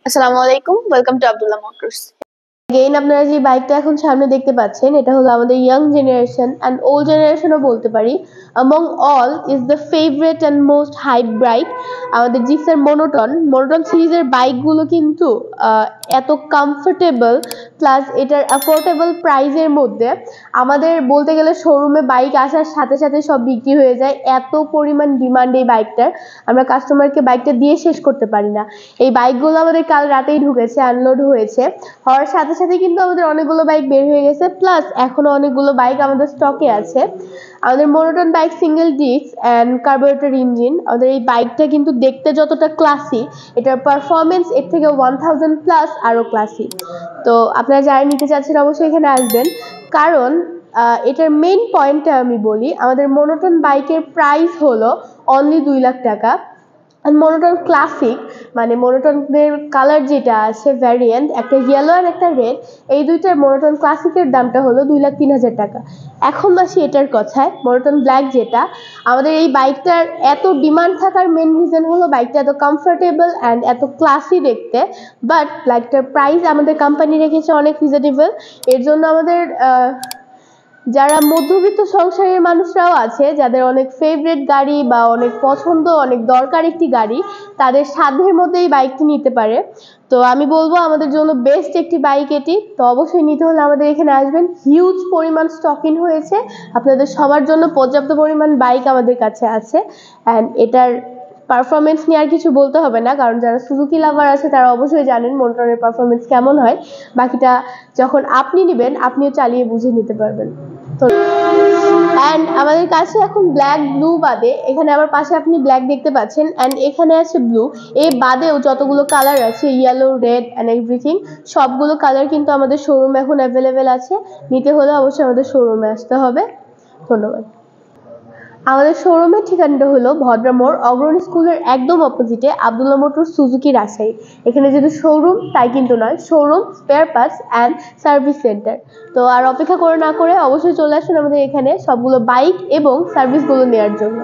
আসসালামু আলাইকুম, welcome to Abdullah motors. Again আপনারা যে বাইকটা এখন সামনে দেখতে পাচ্ছেন, এটা হলো আমাদের ইয়াং জেনারেশন অ্যান্ড ওল্ড জেনারেশনও বলতে পারি। among all is the favorite and most hype bike আমাদের জিক্সার মনোটন সিরিজের বাইকগুলো কিন্তু এত কমফোর্টেবল প্লাস এটার অ্যাফোর্ডেবল প্রাইসের মধ্যে আমাদের বলতে গেলে শোরুমে বাইক আসার সাথে সাথে সব বিক্রি হয়ে যায়। এত পরিমাণ ডিমান্ড এই বাইকটার, আমরা কাস্টমারকে বাইকটা দিয়ে শেষ করতে পারি না। এই বাইকগুলো আমাদের কাল রাতেই ঢুকেছে, আনলোড হয়েছে, হওয়ার সাথে সাথে কিন্তু আমাদের অনেকগুলো বাইক বের হয়ে গেছে, প্লাস এখনো অনেকগুলো বাইক আমাদের স্টকে আছে। আমাদের monotone bike single disc and carburettor engine. আমাদের এই বাইকটা কিন্তু দেখতে যতটা ক্লাসি, এটার পারফরমেন্স এর থেকে 1000 প্লাস আরও ক্লাসি। তো আপনারা যারা নিতে চাচ্ছেন অবশ্যই এখানে আসবেন, কারণ এটার মেইন পয়েন্টটা আমি বলি। আমাদের মনোটন বাইকের প্রাইস হলো অনলি 2 লাখ টাকা। মনোটন ক্লাসিক মানে মনোটনের কালার যেটা আছে ভ্যারিয়েন্ট, একটা ইয়েলো আর একটা রেড, এই দুইটার মনোটন ক্লাসিকের দামটা হলো 2,03,000 টাকা। এখন আসি এটার কথায়, মনোটন ব্ল্যাক যেটা আমাদের এই বাইকটার এত ডিমান্ড থাকার মেন রিজন হলো বাইকটা এত কমফোর্টেবল অ্যান্ড এত ক্লাসি দেখতে, বাট বাইকটার প্রাইস আমাদের কোম্পানি রেখেছে অনেক রিজনেবল। এর জন্য আমাদের যারা মধ্যবিত্ত সংসারের মানুষরাও আছে, যাদের অনেক ফেভারিট গাড়ি বা অনেক পছন্দ, অনেক দরকার একটি গাড়ি, তাদের সাধ্যের মধ্যে এই বাইকটি নিতে পারে। তো আমি বলবো আমাদের জন্য বেস্ট একটি বাইক এটি। তো অবশ্যই নিতে হলে আমাদের এখানে আসবেন। হিউজ পরিমাণ স্টক ইন হয়েছে, আপনাদের সবার জন্য পর্যাপ্ত পরিমাণ বাইক আমাদের কাছে আছে। অ্যান্ড এটার পারফরমেন্স নিয়ে আর কিছু বলতে হবে না, কারণ যারা সুজুকি লাভার আছে তারা অবশ্যই জানেন মোটরের পারফরমেন্স কেমন হয়। বাকিটা যখন আপনি নেবেন আপনিও চালিয়ে বুঝে নিতে পারবেন। অ্যান্ড আমাদের কাছে এখন ব্ল্যাক ব্লু বাদে, এখানে আমার পাশে আপনি ব্ল্যাক দেখতে পাচ্ছেন অ্যান্ড এখানে আছে ব্লু, এই বাদেও যতগুলো কালার আছে ইয়েলো, রেড অ্যান্ড এভরিথিং, সবগুলো কালার কিন্তু আমাদের শোরুমে এখন অ্যাভেলেবেল আছে। নিতে হলে অবশ্যই আমাদের শোরুমে আসতে হবে। ধন্যবাদ। আমাদের শোরুমের ঠিকানাটা হলো ভদ্রামোড় অগ্রণী স্কুলের একদম অপোজিটে আব্দুল্লাহ মোটরস সুজুকি রাজশাহী। এখানে যেহেতু শোরুম তাই কিন্তু নয়, showroom, spare parts and service centre. তো আর অপেক্ষা করে না করে অবশ্যই চলে আসুন আমাদের এখানে সবগুলো বাইক এবং সার্ভিসগুলো নেওয়ার জন্য।